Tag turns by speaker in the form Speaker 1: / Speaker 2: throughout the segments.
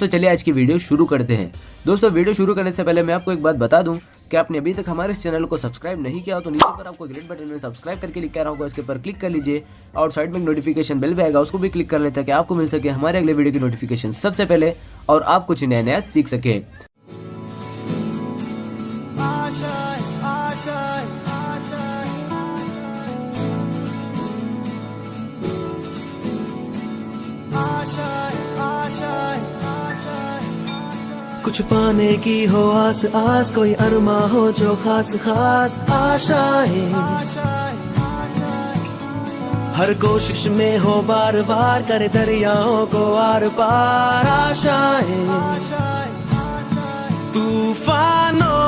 Speaker 1: दोस्तों चलिए आज की वीडियो शुरू करते हैं। दोस्तों वीडियो शुरू करने से पहले मैं आपको एक बात बता दूं कि आपने अभी तक हमारे इस चैनल को सब्सक्राइब नहीं किया हो तो नीचे पर आपको ग्रीन बटन में सब्सक्राइब करके लिखा रहा होगा, इसके ऊपर क्लिक कर लीजिए और साइड में नोटिफिकेशन बेल भी आएगा, उसको भी क्लिक कर लें ताकि आपको मिल सके हमारे अगले वीडियो की नोटिफिकेशन सबसे पहले और आप कुछ नया नया सीख सके।
Speaker 2: कुछ पाने की हो आस आस, कोई अरमा हो जो खास खास आशाएं, हर कोशिश में हो बार बार, करे दरियाओं को आर पार आशाएं, तूफानों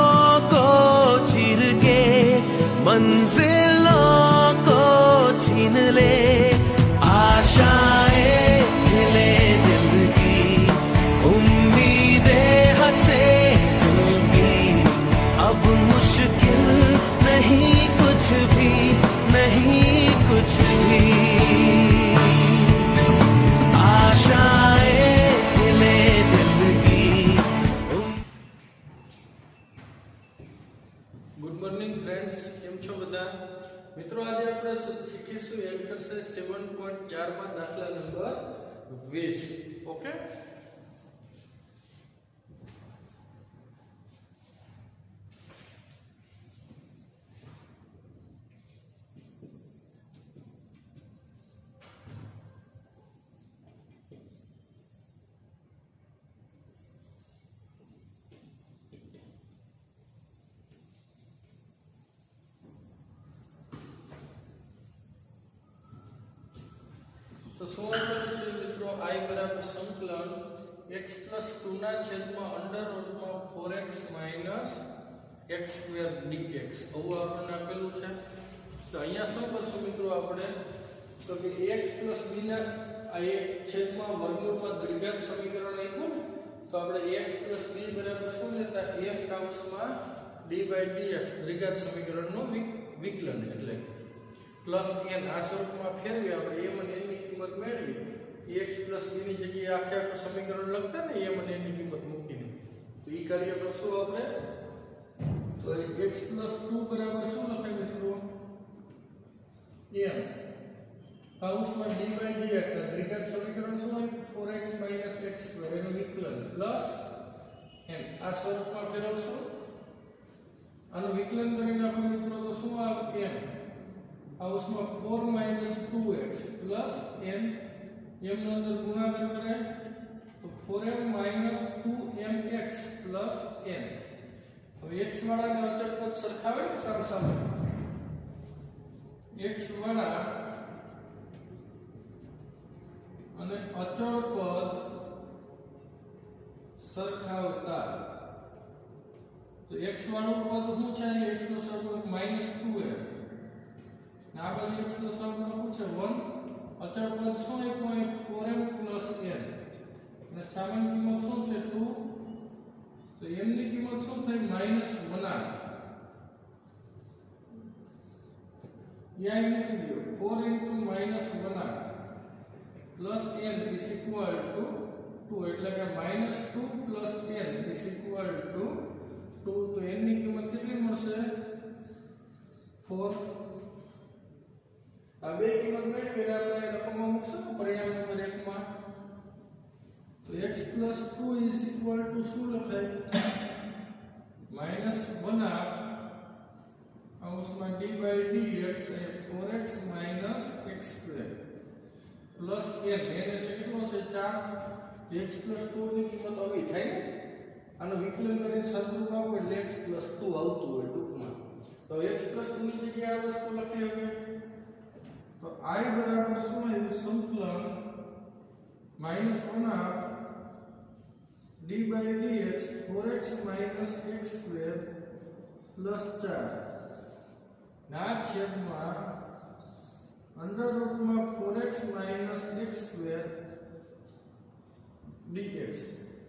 Speaker 2: को चीर के मंजिलों को छीन ले, आशाएं खिले दिल की, उम्मीदें हंसे दिल की, अब मुश्किल नहीं कुछ भी, नहीं कुछ भी, आशाएं खिले दिल की।
Speaker 3: गुड मॉर्निंग फ्रेंड्स, केम छो बधा मित्रों? आज આપણે શીખીશું એક્સરસાઇઝ 7.4 માં દાખલા નંબર 20. ઓકે, તો શું આપેલું છે મિત્રો? I બરાબર સંકલન x + 2 ના છેદમાં અંડર રૂટમાં 4x - x² dx આવું આપણને આપેલું છે। તો અહીંયા શું કરશું મિત્રો આપણે? તો કે ax + b ના આ એક છેદમાં વર્ગમૂળમાં દ્વિઘાત સમીકરણ આપ્યું ને, તો આપણે ax + b બરાબર શું લેતા? m કૌંસમાં d/dx દ્વિઘાત સમીકરણનું વિકલન એટલે પ્લસ n આ સ્વરૂપમાં ફેરવી આપણે m અને n ની કિંમત મેળવી ax + b ની જગ્યાએ આખા સમીકરણ લખતા ને m અને n ની કિંમત મૂકીને, તો ઈ કાર્ય કરશું આપણે। તો x + 2 બરાબર શું લખાય મિત્રો? m કૌંસમાં d/dx આ દ્વિઘાત સમીકરણ શું હોય? 4x - x² એનું વિકલન પ્લસ n આ સ્વરૂપમાં ફેરવશું। આનું વિકલન કરી નાખો મિત્રો તો શું આવે? m કૌંસમાં 4 - 2x પ્લસ n, m નો અંદર ગુણાકાર કરે તો 4m - 2mx પ્લસ n। હવે x વાળા અને અચળ પદ સરખાવે ને સામસામે, x વાળા અને અચળ પદ સરખાવતા, તો x વાળું પદ શું છે? x નો સહગુણક -2m, આ બાજુ x નો સહગુણક શું છે? 1, અચળ પદ શું આપ્યું? 4m + n અને સામાન્ય કિંમત શું છે? 2, તો m ની કિંમત શું થઈ? -1/, યા મૂકી દો 4 * -1/, પ્લસ n = 2 એટલે કે -2 + n = 2, તો n ની કિંમત કેટલી મળશે? 4। આ બે કિંમત મેળવીને આપણે રકમમાં મૂકશું પરિણામ નંબર 1 માં, તો x + 2 = શું લખાય? -1/, કૌંસમાં d/dx એ 4x - x² પ્લસ n એટલે કેટલો છે? 4। x + 2 ની કિંમત આવી થાય ને, આનું વિકલન કરીને સદરૂપ આપો એટલે x + 2 આવતું હોય ટૂંકમાં। તો x + 2 ની જગ્યાએ આ વસ્તુ લખી હવે, તો I બરાબર શું આવ્યું? સંકલન -1/, d/dx 4x - x² પ્લસ 4 ના છેદમાં અંડર રૂટમાં 4x - x² dx।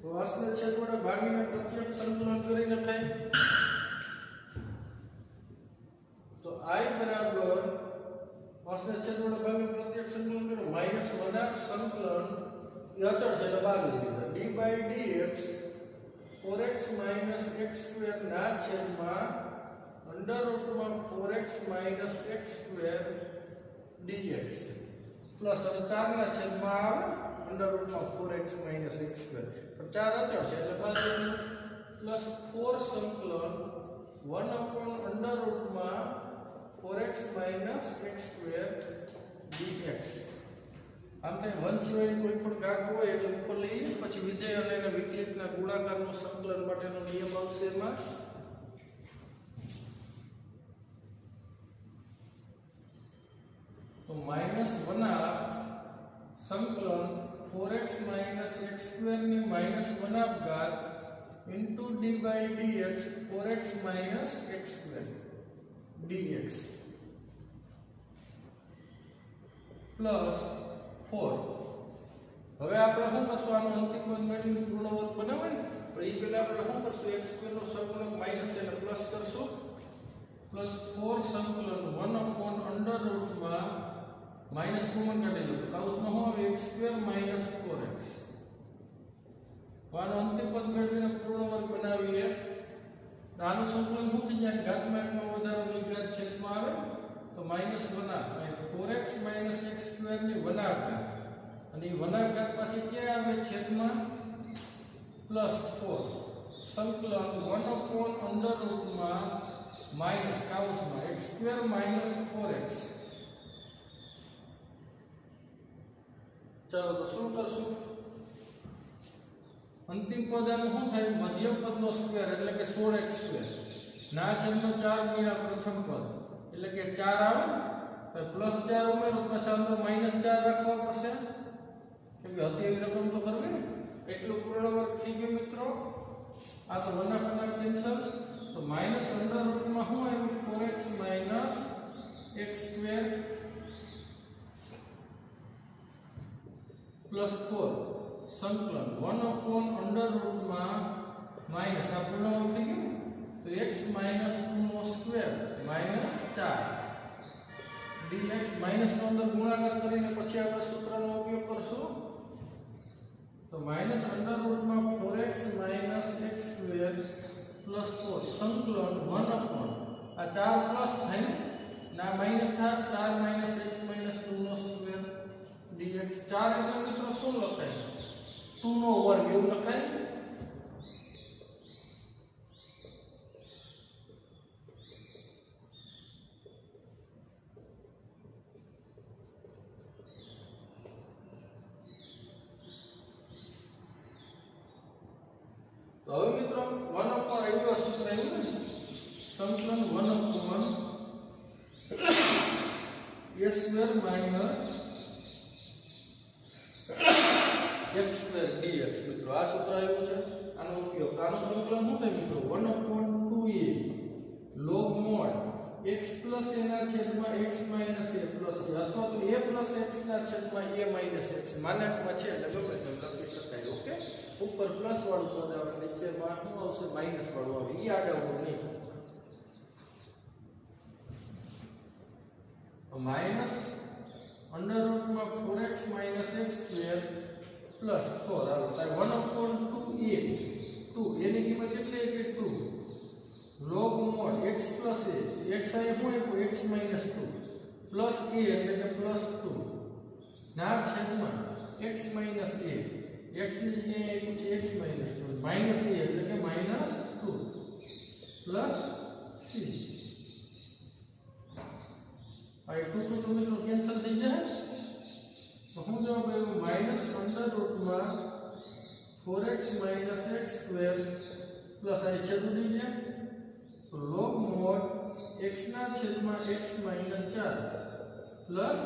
Speaker 3: તો આસના છેદ વડે ભાગીને પ્રત્યક્ષ સંકલન કરી નખાય, તો I બરાબર આસના છેદ વડે ભાગીને પ્રત્યક્ષ સંકલન કરો -1/, સંકલન એ અચળ છે એટલે બહાર લઈ લીધા, d by dx 4x minus x square ना छेदમાં अंडर रूट में 4x minus x square dx plus अब 4 ના છેદમાં આવે अंडर रूट में 4x माइनस x स्क्वेर पर 4 અચળ છે એટલે પાછું प्लस 4 સંકલન 1 upon अंडर रूट में 4x minus x square dx આમ થાય 1 સિવાય કોઈ પણ ઘાત હોય એટલે ઉપર લઈએ પછી વિધેય અને એના વિકલિતના ગુણાકારનું સંકલન માટેનો નિયમ આવશે એમાં तो -1 संकलन 4x माइनस x स्क्वेर ની -1 घात into d by dx 4x minus x square dx plus 4 હવે આપણે શું કરશું આનો અંતિમ પદ મેળવીને પૂર્ણ વર્ગ બનાવવાનો પણ એ પહેલા આપણે શું કરશું x સ્ક્વેર નો સહગુણક માઈનસ એટલે પ્લસ કરશું प्लस 4 संकलन 1 upon अंडर रूट में माइनस कॉमन काढी लो तो काउस में हो x स्क्वेर माइनस 4x આનો અંતિમ પદ મેળવીને પૂર્ણ વર્ગ બનાવીએ આનું સંકલન શું થઈ જાય ઘાતમાં એકનો વધારો ની ઘાત છેદમાં આવે તો -1 અને 4x - x સ્ક્વેર ની 1 ઘાત અને એ 1 ઘાત પાછી ક્યાં આવે છેદમાં +4 સંકલન 1 upon अंडर रूट में माइनस काउस में x स्क्वेर माइनस 4x चलो तो शुरू करशु अंतिम पद आनु શું થાય મધ્યમ પદનો સ્ક્વેર એટલે કે 16x સ્ક્વેર ના છેદનો 4 ગુણ્યા પ્રથમ પદ એટલે કે 4 આવે તો +4 ઉમેરો પછી અંદર -4 રાખવા પડશે કેમ કે હતી એવી રકમ તો કરવી ને એટલું પૂર્ણ વર્ગ થઈ ગયું મિત્રો આ તો 1 કેન્સલ तो माइनस अंडर रूट में हूँ आयु 4x minus x square plus 4 संकलन 1 अपॉन अंडर रूट में माइनस आ पूर्ण वर्ग थी गयो तो x माइनस 2 નો સ્ક્વેર माइनस 4 dx माइनस નો અંદર ગુણાકાર કરીને પછી આપણે સૂત્રનો ઉપયોગ કરશું તો માइनस अंडर रूट में 4x minus x square plus 4 संकलन 1 अपॉन आ 4 प्लस થાય ના માઈનસ થાય 4 માઈનસ x માઈનસ 2 નો સ્ક્વેર dx 4 એટલે મિત્રો શું લખાય 2 નો વર્ગ એવું લખાય तो હવે મિત્રો 1 upon આવ્યો સૂત્ર આવ્યું સંકલન 1 upon a square minus x square dx મિત્રો આ સૂત્ર આવ્યું છે આનો ઉપયોગ આનું સંકલન શું થાય મિત્રો 1 upon 2a log mod x plus a ના છેદમાં x minus a plus a અથવા તો a plus x ના છેદમાં a minus x માનાંકમાં છે એટલે ગમે તેમ લખી શકાય ઓકે ऊपर प्लस वाળું પદ આવે નીચે માં શું આવશે માઈનસ વાળું આવે ઈ આડાવું નહીં माइनस अंडर रूट में 4x minus x square plus 4 આવે તો 1 upon 2a 2 એની કિંમત કેટલી કે 2 log mod x plus a x આય શું આપ્યું x minus 2 plus a એટલે કે plus 2 ના છેદમાં x minus a x ની જગ્યાએ આપ્યું છે x minus 2 minus a એટલે કે minus 2 plus c आई 2 2 મિત્રો કેન્સલ થઈ જાય તો શું જવાબ આવ્યો માઈનસ અંડર રૂટ માં 4x minus x square plus આ છેદુડી ગયા તો log mod x ના છેદમાં x માઈનસ 4 પ્લસ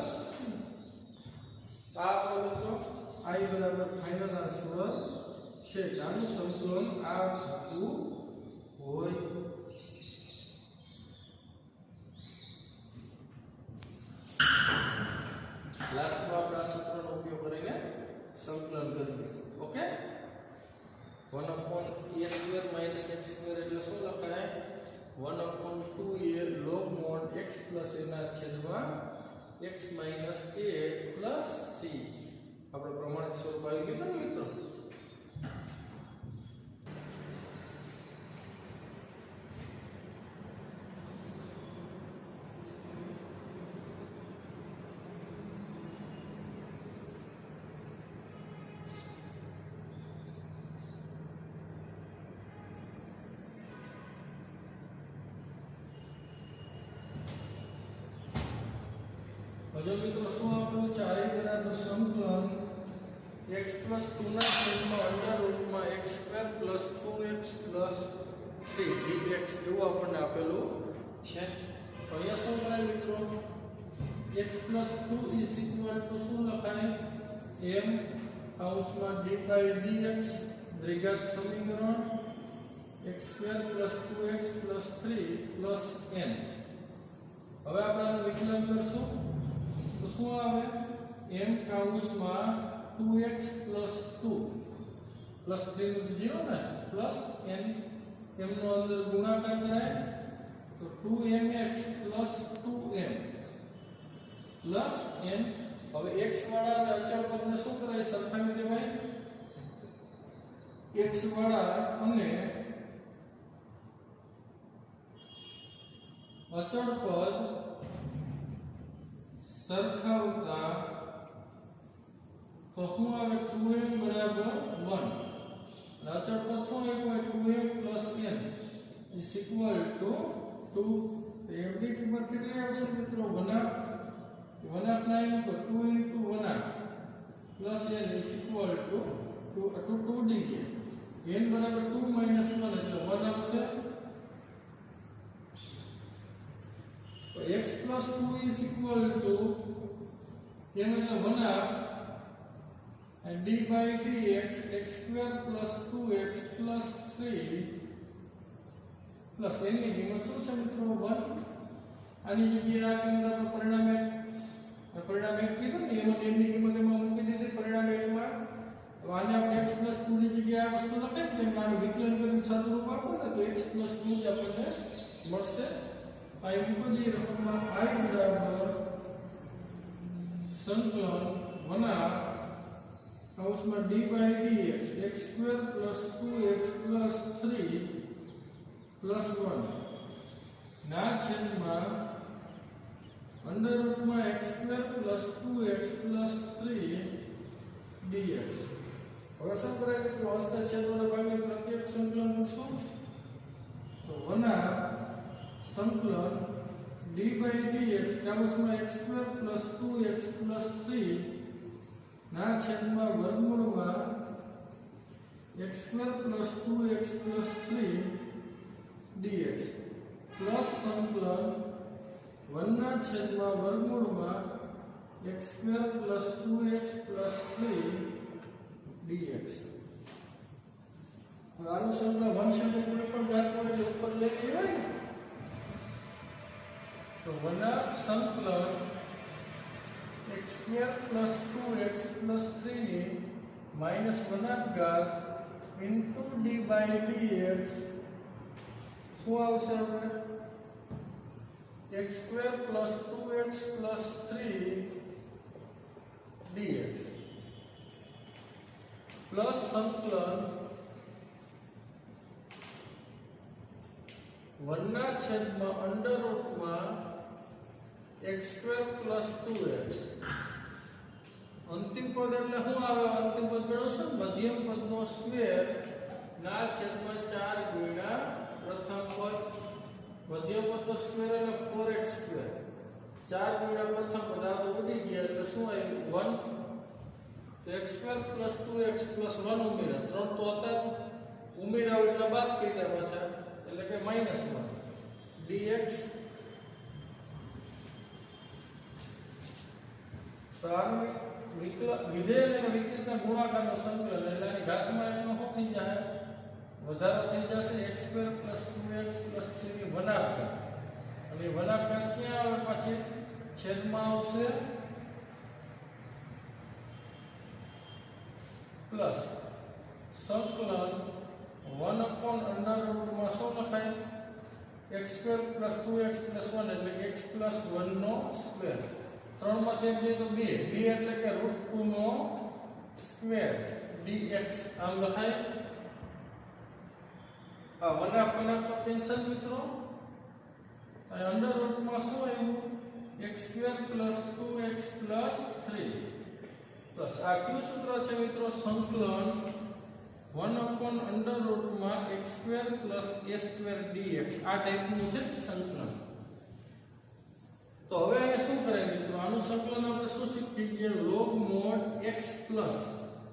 Speaker 3: આ આપણો તો i બરાબર ફાઇનલ આન્સર છે આનું સંકલન આ થતું હોય लास्ट में આપણે આ સૂત્રનો ઉપયોગ કરીને સંકલન કરીએ okay 1 upon a square minus x square એટલે શું લખાય 1 upon 2a log mod x plus a ના છેદમાં x minus a plus c આપણે પ્રમાણિત સ્વરૂપ આવી ગયું ને મિત્રો જો મિત્રો શું આપણું છે I બરાબર સંકલન x + 2 ના છેદમાં અંડર રૂટમાં x² + 2x + 3 dx એવું આપણને આપેલું છે। તો અહીંયા શું કરાય મિત્રો x + 2 = શું લખાય m કૌંસમાં d/dx દ્વિઘાત સમીકરણ x² + 2x + 3 + n। હવે આપણે આનું વિકલન કરશું તો શું આવે m કૌંસમાં 2x + 2 + 3 નું 0 ને + n m નો અંદર ગુણાકાર કરાય તો 2mx + 2m + n। હવે x વાળા અને અચળ પદને શું કરાય સરખાવી દેવાય x વાળા અને અચળ પદ સરખાવતા તો શું આવે 2m બરાબર 1 અને અચળ પદ શું આવે 2m + n = 2। m ની કિંમત કેટલી આવશે મિત્રો 1 1 ના ઉપર 2 * 1 + n = 2 dx n બરાબર 2 - 1 એટલે 1 આવશે। તો x + 2 = m એટલે 1 and d/dx x² + 2x + 3 + n ની કિંમત શું છે મિત્રો 1। આની જગ્યાએ આ કિંમત આપણે પરિણામ 1 કીધું ને એમાં n ની કિંમત એમાં મૂકી દીધી પરિણામ 1 માં। તો આને આપણે x + 2 ની જગ્યાએ આ વસ્તુ લખે ને આનું વિકલન કરીને સાદુરૂપ આપો ને તો x + 2 જ આપણને મળશે। I મૂકો જે રકમમાં I બરાબર સંકલન 1 કૌંસમાં d/dx x² + 2x + 3 + 1 ના છેદમાં અંડર રૂટમાં x² + 2x + 3 dx। હવે શું કરાય કે હસ્તા છેદવાળા ભાગને પ્રત્યેક સંકલન કરશું તો 1 સંકલન d/dx કૌંસમાં x² + 2x + 3 ના છેદમાં વર્ગમૂળમાં x² + 2x + 3 dx પ્લસ સંકલન 1 ના છેદમાં વર્ગમૂળમાં x² + 2x + 3 dx। હવે આનું સંકલન વંશની કોઈ પણ ઘાત હોય તો ઉપર લઈ લેવાય ને તો 1 સંકલન x² + 2x + 3 ની -1 ઘાત * d/dx શું આવશે હવે x² + 2x + 3 dx પ્લસ સંકલન 1 ના છેદમાં અંડર રૂટમાં x² + 2x અંતિમ પદ એટલે શું આવે અંતિમ પદ મેળવશો મધ્યમ પદનો સ્ક્વેર ના છેદમાં 4 ગુણ્યા પ્રથમ પદ મધ્યમ પદનો સ્ક્વેર એટલે 4x², 4 ગુણ્યા પ્રથમ પદ આ તો ઉડી ગયા એટલે શું આવ્યું 1 તો x² + 2x + 1 ઉમેર્યા 3 તો હતા ઉમેર્યા એટલે બાદ કર્યા પાછા એટલે કે -1 dx। તો આનું વિધેય અને વિકલિતના ગુણાકારનો સંકલન એટલે આની ઘાતમાં એનો શું થઈ જાય વધારો થઈ જશે x² + 2x + 3 ની વનાપઘાત અને વનાપઘાત ક્યાં આવે પછી છેદમાં આવશે પ્લસ સંકલન 1/√માં શું લખાય x² + 2x + 1 એટલે x + 1 નો સ્ક્વેર 3 માંથી 1 જાય તો 2 એટલે કે √2 નો સ્ક્વેર dx આમ લખાય। આ 1/1 તો કેન્સલ મિત્રો આ અંડર રૂટમાં શું આવ્યું x² + 2x + 3 પ્લસ આ કયું સૂત્ર છે મિત્રો સંકલન 1/√માં x² + a² dx આ ટાઈપનું છે સંકલન। તો હવે અહીંયા શું કરાય મિત્રો આનું संकलन આપણે શું શીખી ગયા log mod x plus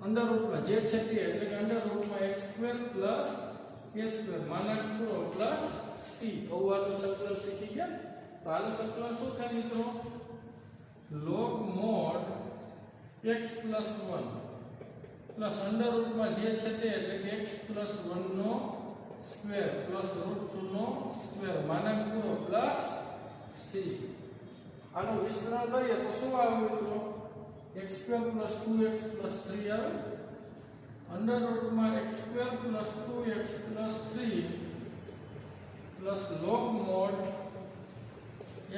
Speaker 3: under રૂટમાં જે છે તે એટલે કે અંડર રૂટમાં x² plus a² માનાંક પૂરો પ્લસ c આવું સંકલન શીખી ગયા તો આનું સંકલન શું થાય મિત્રો log mod x plus 1 plus under રૂટમાં જે છે તે એટલે કે x plus 1 નો સ્ક્વેર પ્લસ રૂટ 2 નો સ્ક્વેર માનાંક પૂરો પ્લસ c આનો વિસ્તરણ કરીએ તો શું આવે મિત્રો x² plus 2x plus 3 આવે અંડર રૂટમાં x² plus 2x plus 3 plus log mod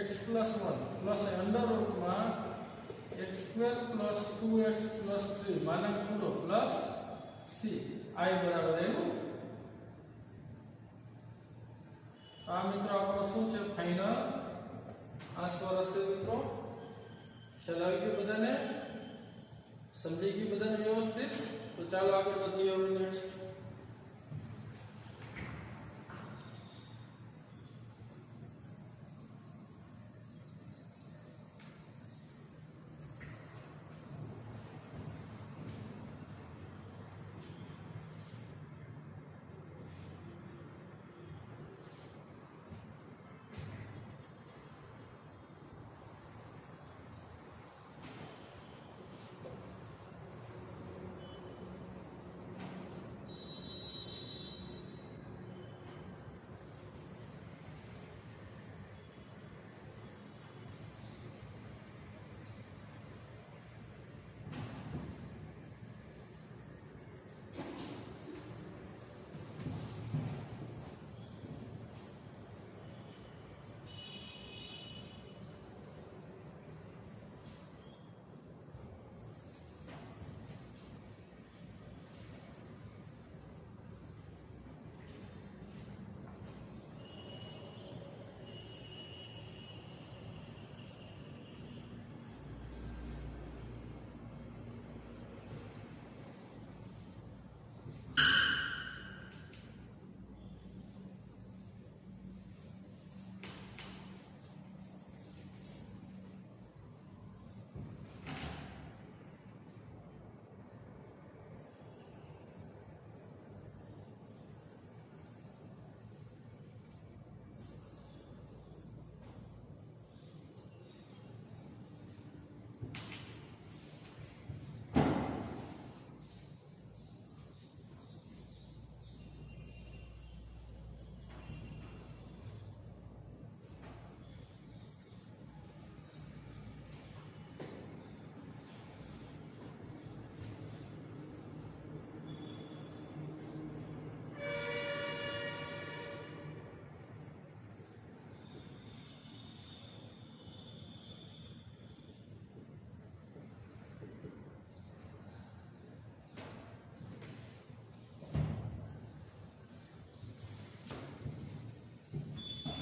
Speaker 3: x plus 1 plus under રૂટમાં x² plus 2x plus 3 માનાંક પૂરો પ્લસ c i બરાબર એનું આ મિત્રો આપણો શું છે ફાઇનલ આ સ્વર છે મિત્રો ખ્યાલ આવી ગયો બધાને સમજાઈ ગયું બધાને વ્યવસ્થિત તો ચાલો આગળ વધીએ હવે નેક્સ્ટ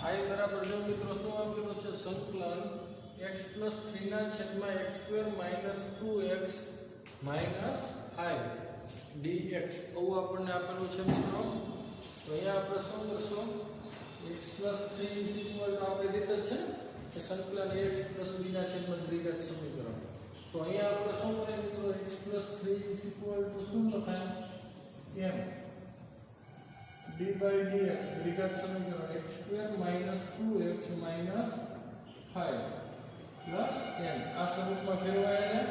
Speaker 3: i બરાબર જો મિત્રો શું આપેલું છે સંકલન x plus 3 ના છેદમાં x² minus 2x minus 5 dx આવું આપણને આપેલું છે મિત્રો તો અહીંયા આપણે શું કરશું x plus 3 is equal to આપણી રીતે છે કે સંકલન ax plus b ના છેદમાં દ્વિઘાત સમીકરણ તો અહીંયા આપણે શું કરીએ મિત્રો x plus 3 is equal to શું લખાય m d by dx દ્વિઘાત સમીકરણ x² minus 2x minus 5 plus n આ સ્વરૂપમાં ફેરવાય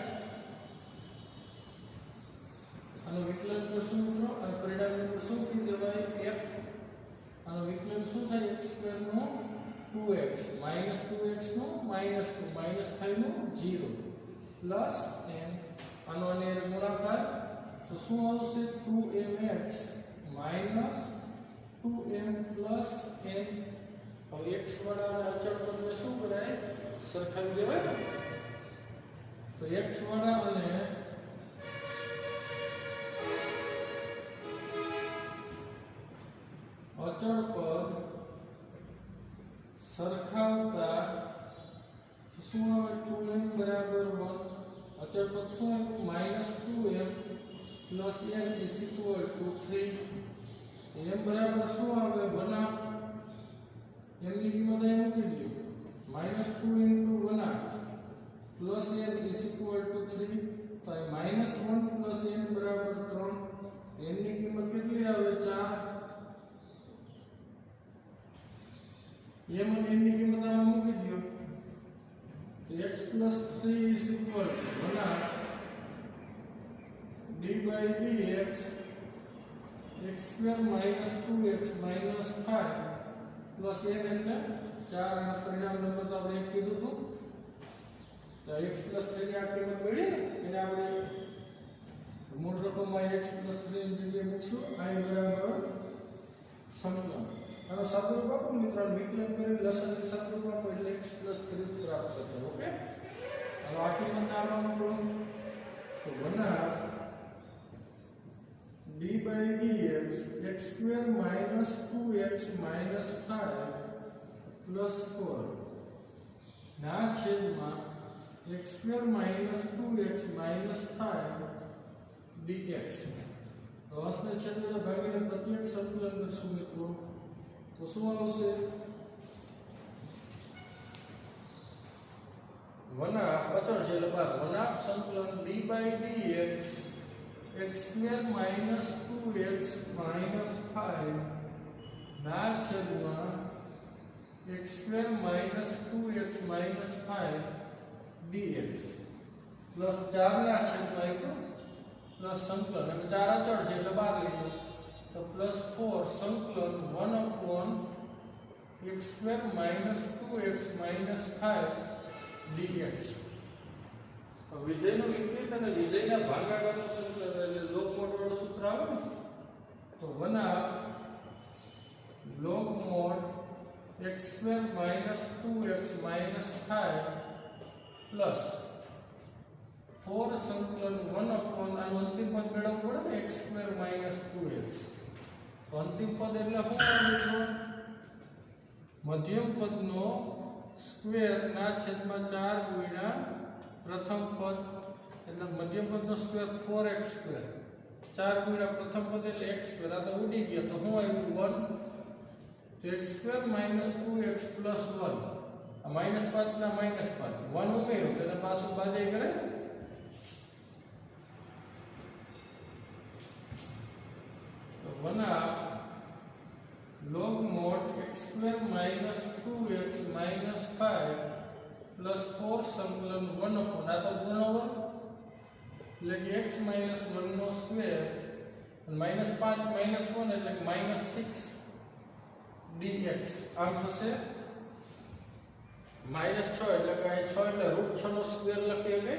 Speaker 3: આનું વિકલન કરશું મિત્રો અને પરિણામને શું કહેવાય f આનું વિકલન શું થાય x² નો 2x minus 2x નો minus 2 minus 5 નો 0 plus n આનો અને ગુણાકાર તો શું આવશે 2mx minus 2m plus n હવે x વાળા અને અચળ પદને શું કરાય સરખાવી દેવાય તો x વાળા અને અચળ પદ સરખાવતા શું આવે 2m બરાબર 1 અચળ પદ શું આવ્યું -2m plus n is equal to 3 m બરાબર શું આવે 1/2 m ની કિંમત અહીં મૂકી દો -2 * 1/2 plus plus n is equal to 3 तो -1 प्लस n बराबर 3 n ની કિંમત કેટલી આવે 4 m અને n ની કિંમત આમાં મૂકી દો તો x plus 3 is equal to 1 d by dx x square minus 2x minus 5 plus n એટલે 4 ના પરિણામ નંબર તો આપણે એક કીધું હતું તો x plus 3 ની આ કિંમત મળી ને એને આપણે મૂળ રકમમાં x plus 3 ની જગ્યાએ મૂકશું i બરાબર સંકલન આનો સાદુરૂપ આપો મિત્રો વિકલન કરી લસાઅની સાદુરૂપ આપો એટલે x plus 3 પ્રાપ્ત થશે ઓકે હવે આ કિંમતને આપણે મૂકો તો 1 d by dx x square minus 2x minus 5 plus 4 ના છેદમાં x square minus 2x minus 5 dx તો અસને છેદને ભાગીને પ્રત્યેક સંકલન કરશું મિત્રો તો શું આવશે 1 50 છે એટલે 1 સંકલન d by dx x square minus 2x minus 5 ના છેદમાં x square minus 2x minus 5 dx plus 4 ના છેદમાં એટલું પ્લસ સંકલન અને 4 અચળ છે એટલે 12 લઈ લો તો પ્લસ 4 સંકલન 1 upon x square minus 2x minus 5 dx વિધેયનું વિપરીત અને વિધેયના ભાગાકારનું સંકલન એટલે લોગ મોડ વાળું સૂત્ર આવે ને તો 1 log mod x square minus 2x minus 5 plus 4 સંકલન 1 upon આનું અંતિમ પદ મેળવવું પડે ને x square minus 2x તો અંતિમ પદ એટલે શું આવે મિત્રો મધ્યમ પદનો સ્ક્વેર ના છેદમાં 4 ગુણ્યા પ્રથમ પદ એટલે મધ્યમ પદનો સ્ક્વેર 4x સ્ક્વેર 4 ગુણ્યા પ્રથમ પદ એટલે x સ્ક્વેર આ તો ઉડી ગયો તો શું આવ્યું 1 તો x square minus 2x plus 1 આ -5 ના -5 1 ઉમેરો તો એને પાછું બાદે કરે તો 1 log mod x square minus 2x minus 5 plus 4 સંકલન 1 upon આ તો ગુણ over એટલે કે x minus 1 નો સ્ક્વેર અને -5 -1 એટલે કે -6 dx આમ થશે -6 એટલે કે 6 એટલે √6 નો સ્ક્વેર લખીએ કે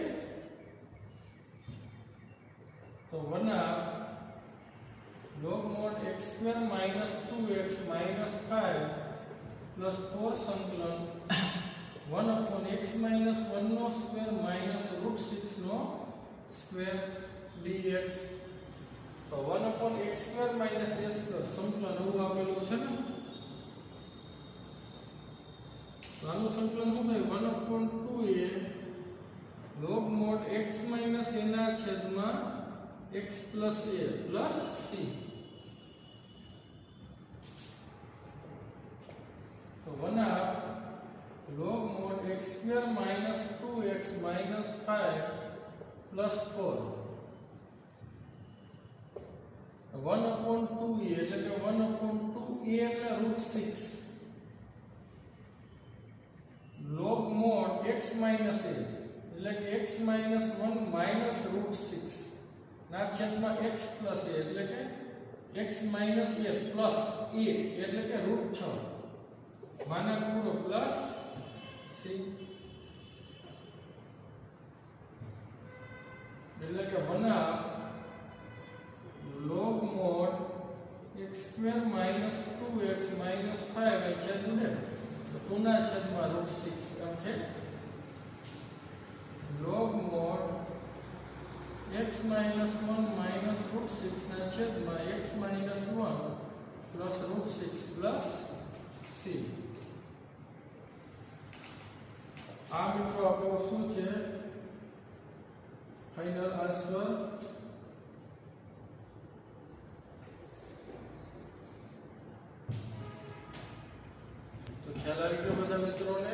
Speaker 3: તો 1 log mod x square minus 2x minus 5 plus 4 સંકલન 1 upon x minus 1 નો સ્ક્વેર minus √6 નો સ્ક્વેર dx તો 1 upon x square minus a square સંકલન એવું આપેલું છે ને તો આનું સંકલન શું થાય 1 upon 2a log mod x minus a ના છેદમાં x plus a plus c તો 1 log mod x square minus 2x minus 5 plus 4 1 upon 2a એટલે કે 1 upon 2a એટલે √6 log mod x minus a એટલે કે x minus 1 minus √6 ના છેદમાં x plus a એટલે કે x minus a plus a એટલે કે √6 માના પૂરો પ્લસ c એટલે કે 1 log mod x square minus 2x minus 5 એ છેદ ને તો 2 ના છેદમાં √6 એમ છે log mod x minus 1 minus √6 ના છેદમાં x minus 1 plus √6 plus c આ મિત્રો આપણો શું છે ફાઇનલ આન્સર તો ખ્યાલ આવી ગયો બધા મિત્રોને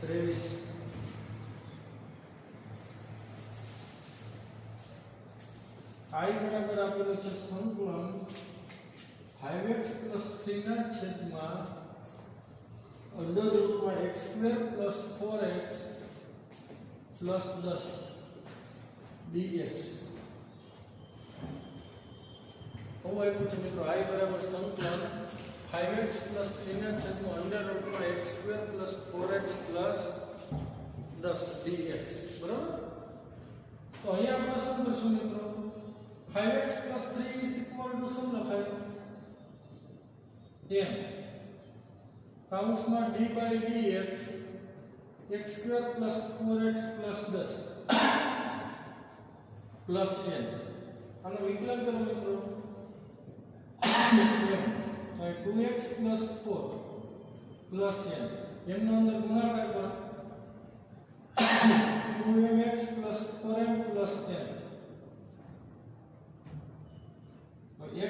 Speaker 3: 23 I બરાબર આપેલું છે સંકલન 5x + 3 ના છેદમાં અંડર રૂટમાં x² + 4x + 10 dx હવે આપ્યું છે મિત્રો I બરાબર સંકલન 5x + 3 ના છેદમાં અંડર રૂટમાં x² + 4x + 10 dx બરાબર તો અહીંયા આપણે શું કરશું મિત્રો 5x + 3 શું લખાય m કૌંસમાં d/dx x² + 4x + 10 plus n આનો વિકલન કરો મિત્રો m 2x + 4 plus n m નો અંદર ગુણાકાર કરો 2mx + 4m + n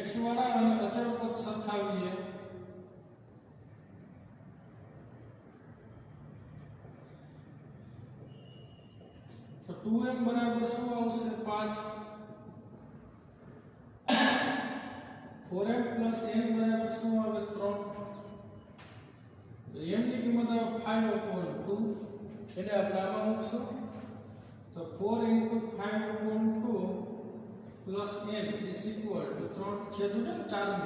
Speaker 3: x વાળા અને અચળ પદ સરખાવીએ તો 2m બરાબર શું આવશે 5 4m + n બરાબર શું આવે 3 તો m ની કિંમત આવે 5/2 એને આપણે આમાં મૂકશું તો 4 × 5/2 plus n is equal to 3 છેદું ને 4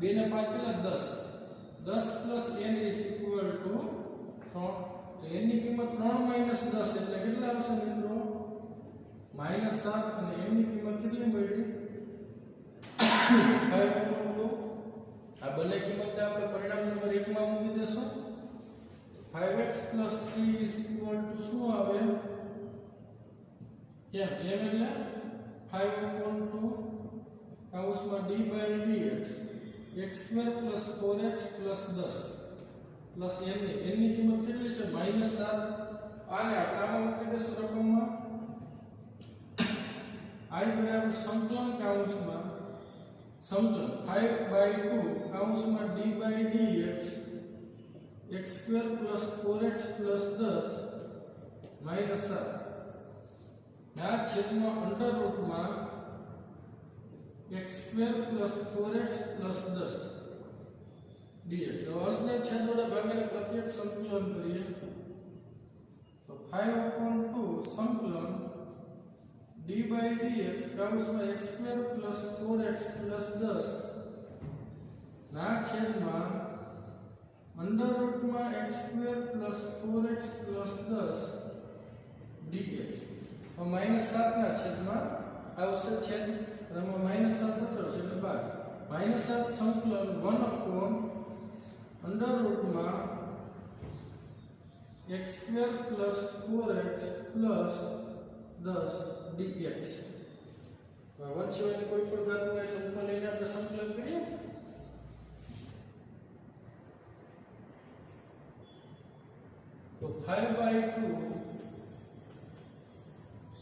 Speaker 3: 2 ને 5 કેટલા 10 10 plus n is equal to 3 તો n ની કિંમત 3 - 10 એટલે કેટલા આવશે મિત્રો -7 અને n ની કિંમત કેટલી મળી 5/2 આ બંને કિંમતને આપણે પરિણામ નંબર 1 માં મૂકી દેશું 5x + 3 is equal to શું આવે m એટલે 5/2 કૌંસમાં d/dx x² + 4x + 10 plus n ની કિંમત કેટલી છે -7 આને આમાં મૂકી દેશું રકમમાં I બરાબર સંકલન કૌંસમાં સંકલન 5/2 કૌંસમાં d/dx x² + 4x + 10 -7 ના છેદમાં અંડર રૂટમાં x² + 4x + 10 dx હવે અસને છેદ વડે ભાગીને પ્રત્યેક સંકલન કરીએ તો 5/2 સંકલન d/dx કૌંસમાં x² + 4x + 10 ના છેદમાં અંડર રૂટમાં x² + 4x + 10 dx -7 ના છેદમાં આવશે છેદ અને -7 થશે એટલે બાદ -7 સંકલન 1/√ x² + 4x + 10 dx વંશવાળી કોઈ પણ ઘાત હોય એટલે ઉપર લઈને આપણે સંકલન કરીએ તો 5/2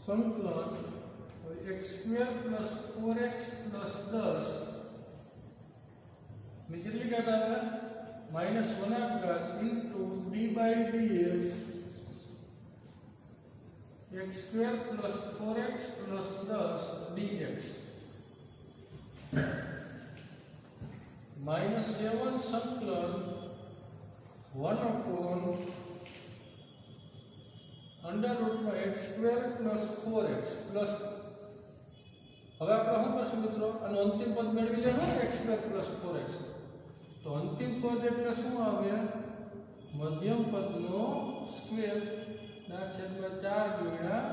Speaker 3: संकलन x² + 4x + 10 में कितनी घात आवे -1/2 into d/dx x² + 4x + 10 dx -7 संकलन 1/√ x² + 4x પ્લસ હવે આપણે શું કરશું મિત્રો આનો અંતિમ પદ મેળવી લેવું x² + 4x તો અંતિમ પદ એટલે શું આવે મધ્યમ પદનો સ્ક્વેર ના છેદમાં 4 ગુણ્યા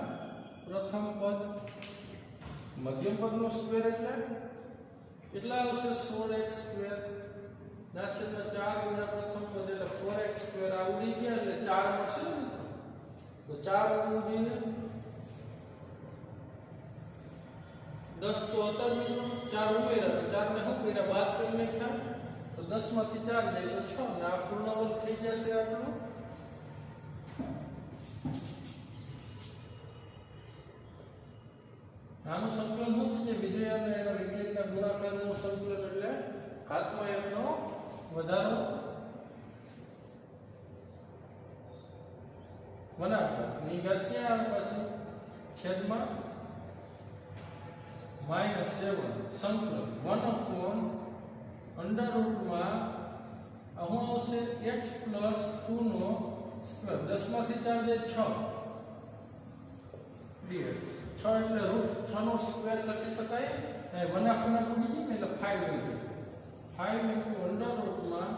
Speaker 3: પ્રથમ પદ મધ્યમ પદનો સ્ક્વેર એટલે કેટલા આવશે 16x² ના છેદમાં 4 ગુણ્યા પ્રથમ પદ એટલે 4x² આવડી ગયા એટલે 4 મળશે ને મિત્રો तो 4 उम्मीद 10 तो होता नहीं 4 उमेरा तो 4 ने हम मेरा बात करने का तो 10 માંથી 4 ले तो 6 ને આ પૂર્ણ વર્ગ થઈ જશે આપણો આનું સંકલન હોતું જે વિધેય અને એના વિકલિતના ગુણાકારનું સંકલન એટલે ઘાતમાં એમનો વધારો गुणाकार ની ઘાત ક્યાં આવે પાછી છેદમાં -7 સંકલન 1 upon અંડર રૂટમાં હું આવશે x પ્લસ 2 નો સ્ક્વેર 10 માંથી 4 જાય 6 dx 6 એટલે રૂટ 6 નો સ્ક્વેર લખી શકાય અને 1 આપણા ઉડી ગઈ એટલે 5 થઈ ગયું 5 into અંડર રૂટમાં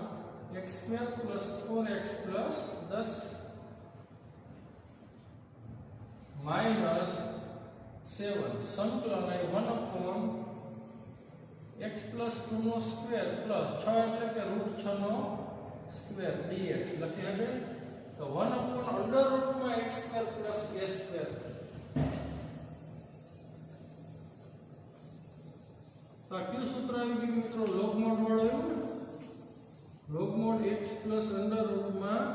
Speaker 3: x square plus 4x plus 10 -7 સંકલન 1 upon x plus 2 નો સ્ક્વેર પ્લસ 6 એટલે કે રૂટ 6 નો સ્ક્વેર dx લખી હવે તો 1 upon અંડર રૂટમાં x square plus a square તો આ કયું સૂત્ર આવી ગયું મિત્રો લોગ મોડ વાળું આવ્યું ને log mod x plus under રૂટમાં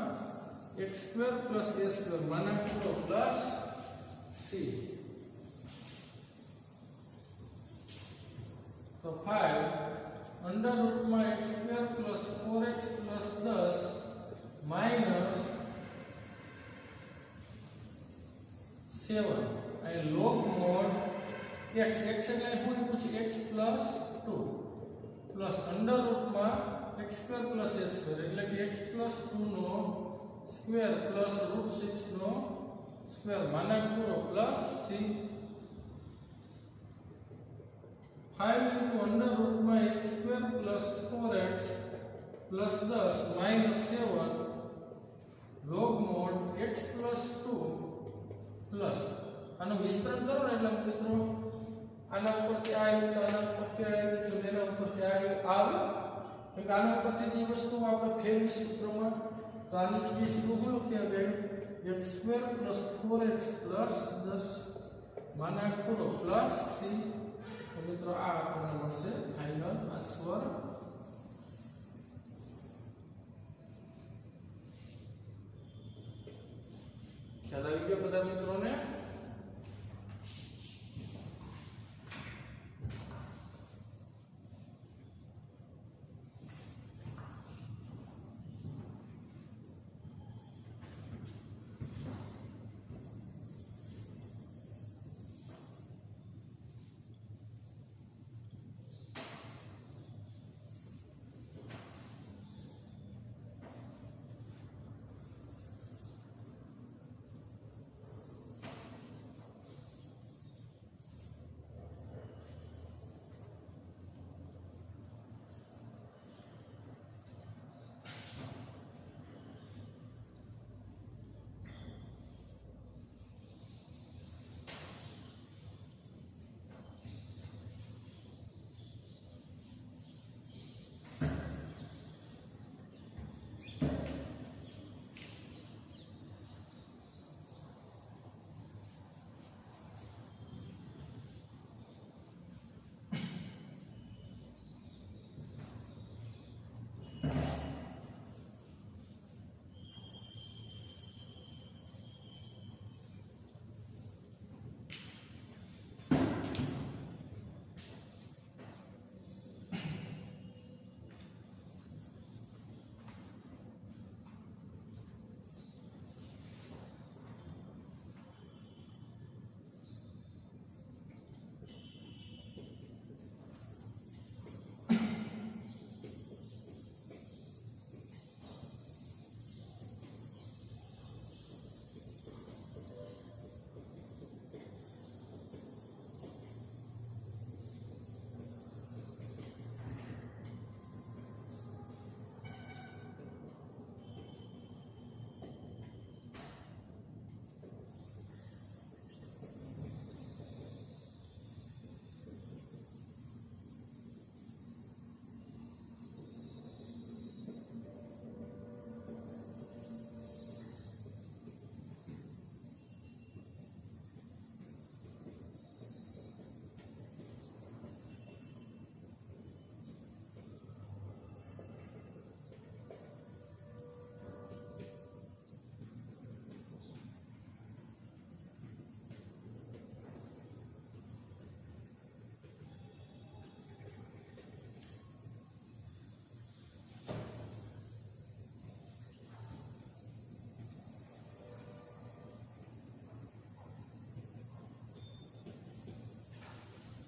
Speaker 3: x square plus a square માનાંકનો પ્લસ c तो 5 अंडर रूट में x square plus 4x plus 10 minus 7 and log mod x x એટલે હું પૂછી x plus 2 plus under root માં x square plus a square એટલે કે x પ્લસ 2 નો સ્ક્વેર પ્લસ રૂટ 6 નો સ્ક્વેર માનાંક પૂરો plus c 5 into under root में x square plus 4x plus 10 minus 7 log mod x plus 2 plus આનો વિસ્તરણ કરો ને એટલે મિત્રો આના ઉપરથી આ આવ્યું તો આના ઉપરથી આ આવ્યું તો એના ઉપરથી આ આવ્યું કે આના ઉપરથી જે વસ્તુ આપણે ફેરવી સૂત્રમાં તો આની જગ્યાએ શું લખી હવે x square plus 4x plus 10 માનાંક પૂરો પ્લસ c तो मित्रों आ आपने મળશે ફાઇનલ આન્સર ખ્યાલ આવી ગયો બધા મિત્રોને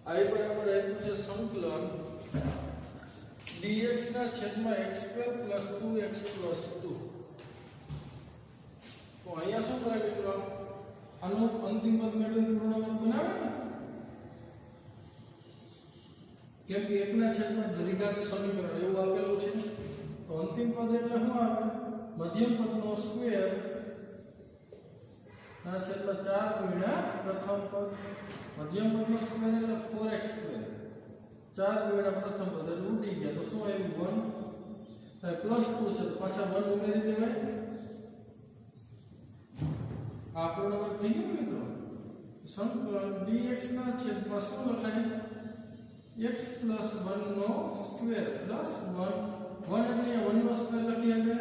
Speaker 3: I બરાબર આપ્યું છે સંકલન dx ના છેદમાં x² + 2x + 2. તો અહીંયા શું કરે મિત્રો આનો અંતિમ પદ મેળવીને પૂર્ણાંક બનાવે ને કેમ કે 1 ના છેદમાં દ્વિઘાત સમીકરણ એવું આપેલું છે તો અંતિમ પદ એટલે શું આવે મધ્યમ પદનો સ્ક્વેર ના છેદમાં 4 ગુણ્યા પ્રથમ પદ મધ્યમ પદનો સ્ક્વેર એટલે 4x². 4 ગુણ્યા પ્રથમ પદ એટલે ઉડી ગયા તો શું આવ્યું 1 +2 છે તો પાછા 1 ઉમેરી દેવાય. આ પૂર્ણાંક થઈ ગયો મિત્રો. સંકલન dx ના છેદમાં શું લખાય x + 1 નો સ્ક્વેર પ્લસ 1 એટલે 1 નો સ્ક્વેર લખી આપણે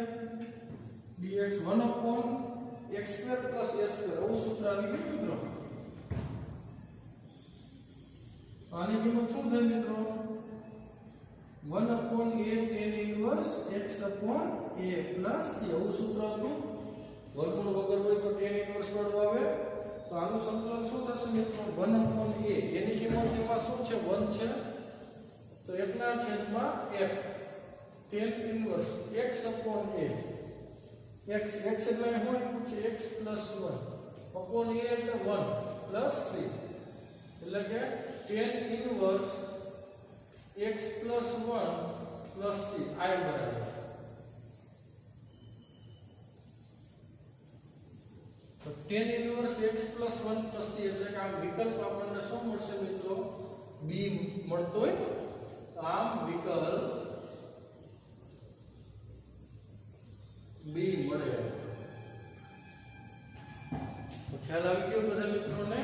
Speaker 3: dx 1/x² + a² આવું સૂત્ર આવી ગયું મિત્રો. આની કિંમત શું થઈ મિત્રો 1/a tan 1 x/a + c આવું સૂત્ર હતું. વર્ગમૂળ વગર હોય તો tan 1 વાળું આવે તો આનું સંકલન શું થશે મિત્રો 1/a એની કિંમત એમાં શું છે 1 છે તો 1 ના છેદમાં f tan 1 x/a x એટલે શું આપ્યું છે x + 1 upon a એટલે 1 + c એટલે કે tan 1 x + 1 + c I બરાબર તો tan 1 x + 1 + c એટલે કે આ વિકલ્પ આપણને શું મળશે મિત્રો b મળતો હોય તો આમ વિકલ્પ b મળે. તો ખ્યાલ આવી ગયો બધા મિત્રોને.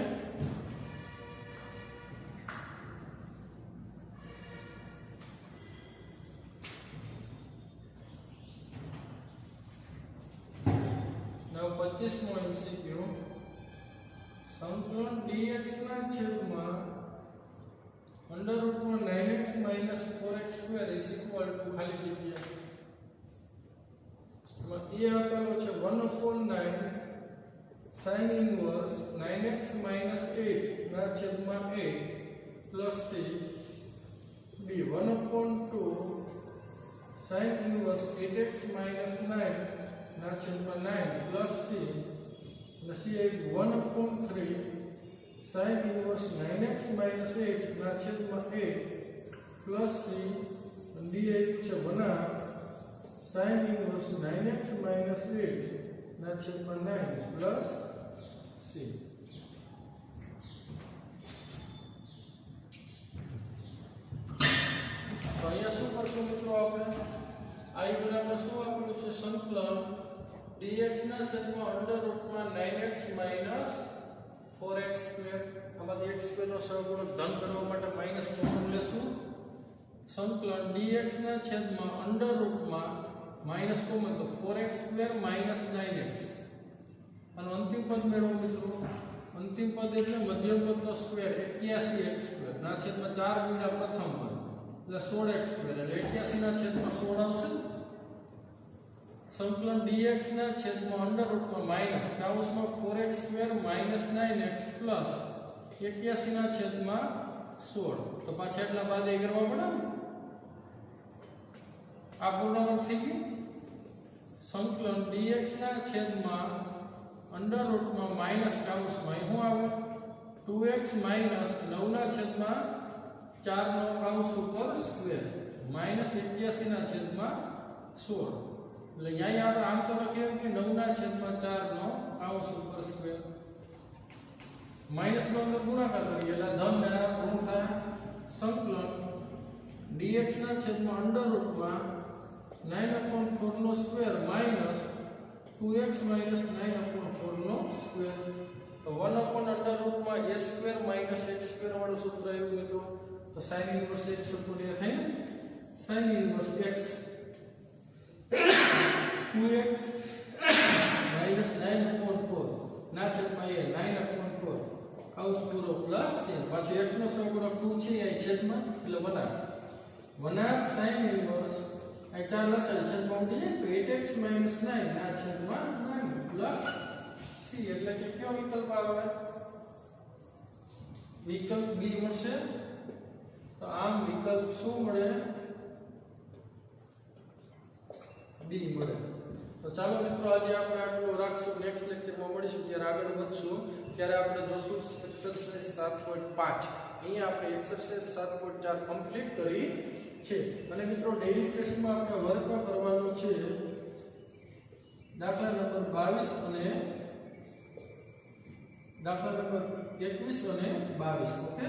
Speaker 3: now 25મો MCQ સંકલન dx ના છેદમાં √9x - 4x² = ખાલી જગ્યા એ આપેલો છે 1/9 sin 1 9x - 8 ના છેદમાં 8 + c b 1/2 sin 1 8x - 9 ના છેદમાં 9 + c એટલે c એ 1/3 sin 1 9x - 8 ના છેદમાં 8 + c અને d એ છે 1 sin 1 9x - 8 ના છેદમાં 9 + c. તો અહીંયા શું કરશું મિત્રો આપણે I બરાબર શું આપેલું છે સંકલન dx ના છેદમાં √9x - 4x². આમાંથી x² નો સહગુણક ધન કરવા માટે માઈનસ કોમન લેશું. સંકલન dx ના છેદમાં માઈનસ કોમન તો 4x² - 9x અને અંતિમ પદ મેળવો મિત્રો. અંતિમ પદ એટલે મધ્યમ પદનો સ્ક્વેર 81x² ના છેદમાં 4 ગુણ્યા પ્રથમ પદ એટલે 16x² એટલે 81 ના છેદમાં 16 આવશે. સંકલન dx ના છેદમાં માઈનસ કાઉન્સમાં 4x² - 9x પ્લસ 81 ના છેદમાં 16 તો પાછા એટલા બાદ એ કરવા પડે ને. આ પૂર્ણાંક થઈ ગયું. સંકલન dx ના છેદમાં માઈનસ કાઉન્સમાં શું આવે 2x - 9 ના છેદમાં 4 નો કાઉન્સ ઉપર સ્ક્વેર -81 ના છેદમાં 16 એટલે અહીંયા આપણે આમ તો લખીએ કે 9 ના છેદમાં 4 નો કાઉન્સ ઉપર સ્ક્વેર માઈનસ નો અંદર ગુણાકાર કરીએ એટલે ધન ને ઋણ થાય. સંકલન dx ના છેદમાં 9/4 નો સ્ક્વેર માઈનસ 2x - 9/4 નો સ્ક્વેર તો 1/√a² - x² વાળું સૂત્ર આવ્યું મિત્રો. તો sin 1 x સપોર્ટ થાય ને sin 1 x 2x - 9/4 ના છેદમાં a 9/4 કાઉન્સ પૂરો પ્લસ છે પાછું x નો સહગુણક 2 છે આ છેદમાં એટલે 1 sin 1 આ 4 લસાય છેદમાં ઉડી જાય તો 8x - 9 ના છેદમાં 9 પ્લસ c એટલે કે કયો વિકલ્પ આવે વિકલ્પ b મળશે. તો આમ વિકલ્પ શું મળે? ડી મળે। તો ચાલો મિત્રો આજે આપણે આટલું રાખશું। નેક્સ્ટ લેક્ચરમાં મળીશું, જ્યારે આગળ વધશું ત્યારે આપણે જોશું એક્સરસાઇઝ 7.5। અહીંયા આપણે એક્સરસાઇઝ 7.4 કમ્પ્લીટ કરી છે। અને મિત્રો ડેઈલી ટેસ્ટમાં આપણે વર્ક કરવાનું છે દાખલા નંબર 22 અને દાખલા નંબર 21 અને 22। ઓકે,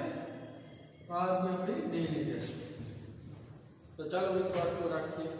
Speaker 3: તો આ આપણી ડેઈલી ટેસ્ટ। તો ચાલો મિત્રો આટલું રાખીએ।